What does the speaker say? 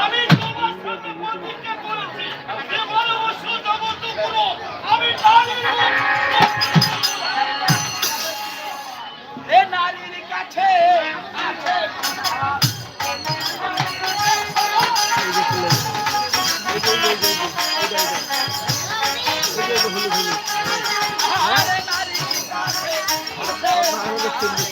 আমি তোমার সাথে প্রতিজ্ঞা করেছি যে ভালোবাসা জগত পুরো আমি নারীর কাছে আছে নারীর কাছে